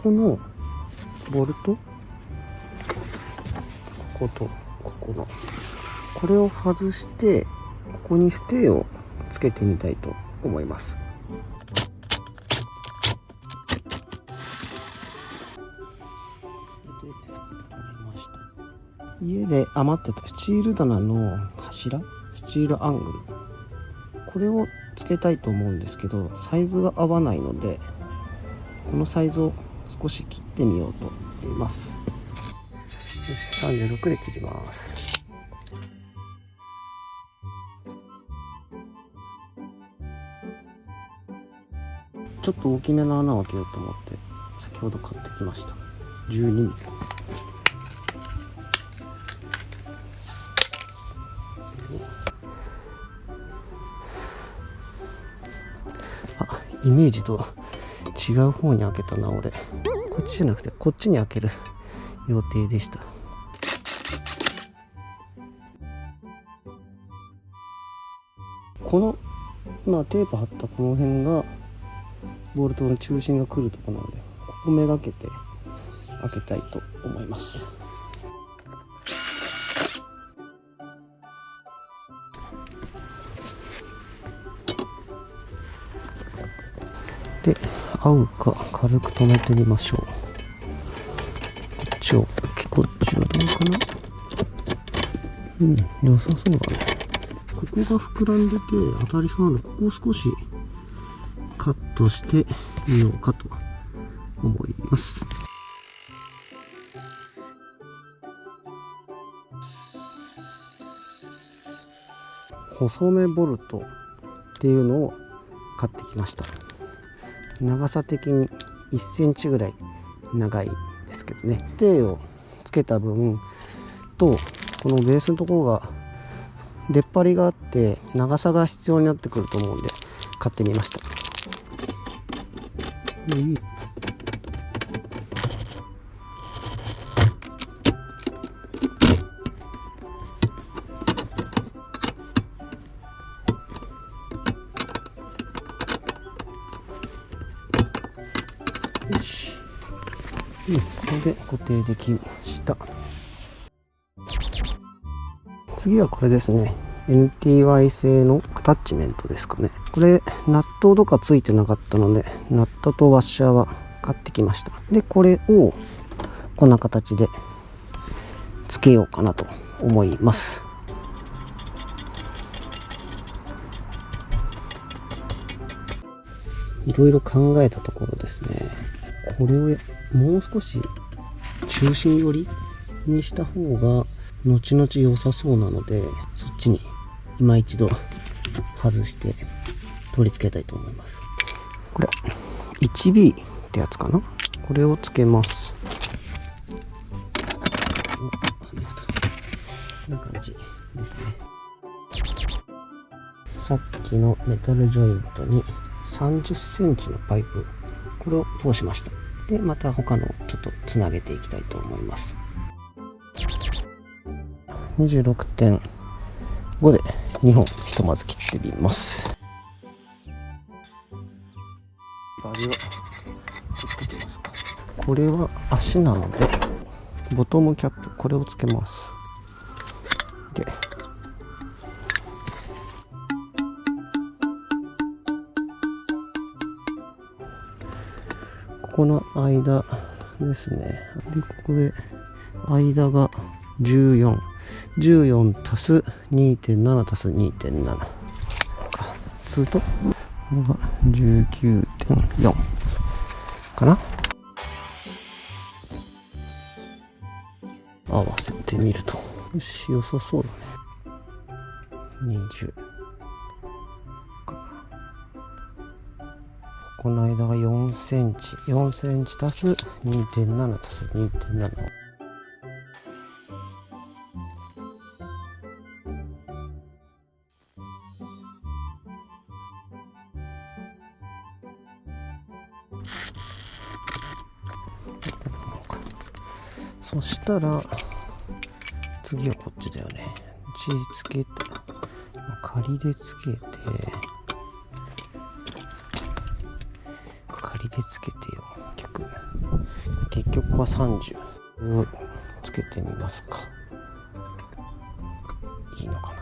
このボルト、こことここのこれを外して、ここにステーをつけてみたいと思います。家で余ってたスチール棚の柱、スチールアングル、これをつけたいと思うんですけど、サイズが合わないので、このサイズを少し切ってみようと思います。よし、36で切ります。ちょっと大きめの穴を開けようと思って先ほど買ってきました。12ミリ。あ、イメージと違う方に開けたな俺。こっちじゃなくてこっちに開ける予定でした。この今テープ貼ったこの辺がボルトの中心が来るところなので、ここめがけて開けたいと思います。で、合うか軽く止めてみましょう。こっちはどうかな。良さそうだね。ここが膨らんでて当たりそうなので、ここを少しカットしてみようかと思います。細めボルトっていうのを買ってきました。長さ的に1センチぐらい長いですけどね。手をつけた分と、このベースのところが出っ張りがあって長さが必要になってくると思うんで買ってみました。よし、これで固定できました。次はこれですね。NTY 製のアタッチメントですかね。これナットとかついてなかったので、ナットとワッシャーは買ってきました。で、これをこんな形でつけようかなと思います。いろいろ考えたところですね、これをもう少し中心寄りにした方が後々良さそうなので、そっちに今一度外して取り付けたいと思います。これ 1B ってやつかな。これをつけます。こんな感じですね。さっきのメタルジョイントに30センチのパイプ、これを通しました。で、また他のちょっとつなげていきたいと思います。26.5 で2本ひとまず切ってみます。バリを取ってきますか。これは足なのでボトムキャップ、これをつけます。で、ここの間ですね。で、ここで間が14足す 2.7 足す 2.7 つうと、これが 19.4 かな。合わせてみると、よし、良さそうだね。20、ここの間が4センチ足す 2.7 足す 2.7。そしたら次はこっちだよね。つけて仮でつけてよ。結局は30をつけてみますか。いいのかな。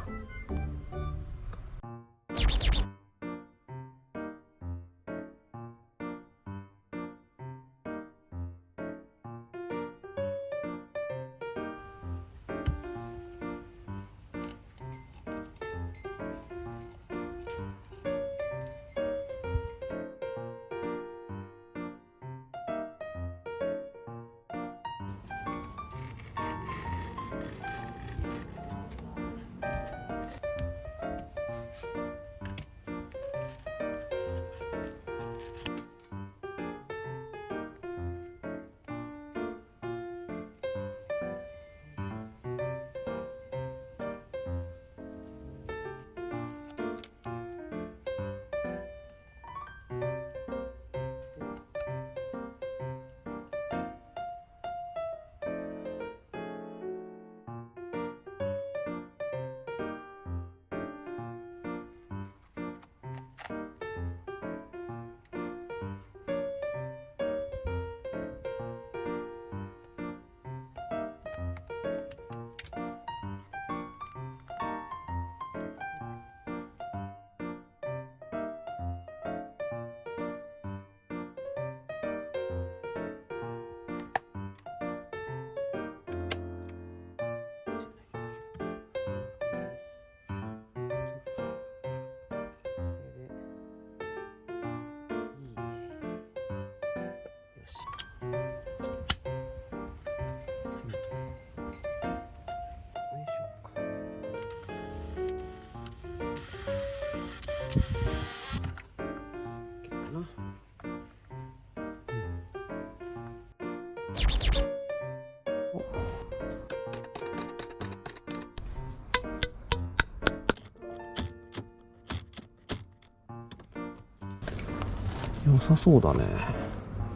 良さそうだね。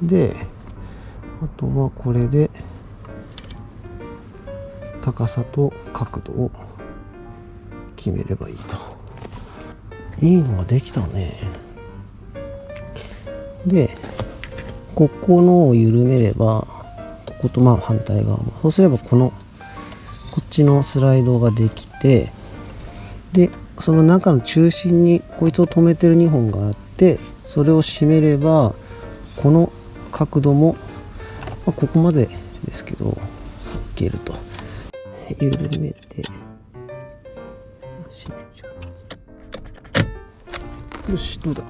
で、あとはこれで高さと角度を決めればいいと。いいのができたね。で、ここのを緩めれば、こことまあ反対側も、そうすればこっちのスライドができて、でその中の中心にこいつを止めてる2本があって、それを締めればこの角度も、ここまでですけどいけると。緩めて締めちゃう。よし、どうだ。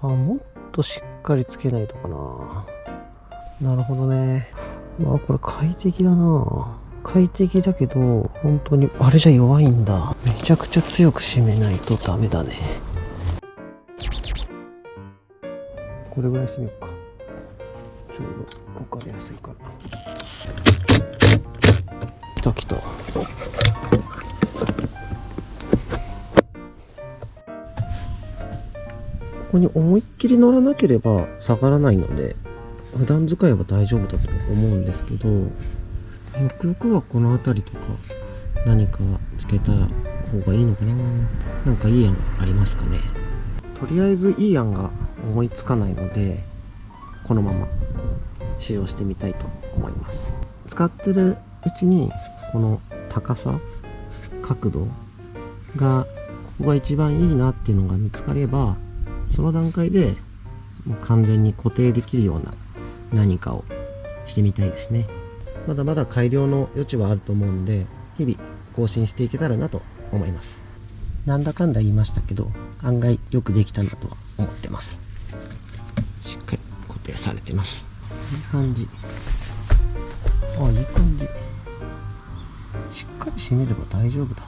もっとしっかりつけないとかな。なるほどね。これ快適だな。快適だけど本当にあれじゃ弱いんだ。めちゃくちゃ強く締めないとダメだね。これぐらい締めようか。ちょうど分かりやすいから。きた。ここに思いっきり乗らなければ下がらないので、普段使いは大丈夫だと思うんですけど、よくよくはこの辺りとか何かつけた方がいいのかな。なんかいい案ありますかね。とりあえずいい案が思いつかないので、このまま使用してみたいと思います。使ってるうちにこの高さ、角度がここが一番いいなっていうのが見つかれば、その段階でもう完全に固定できるような何かをしてみたいですね。まだまだ改良の余地はあると思うんで、日々更新していけたらなと思います。なんだかんだ言いましたけど、案外よくできたなとは思ってます。しっかり固定されてます。いい感じ。いい感じ。しっかり締めれば大丈夫だ。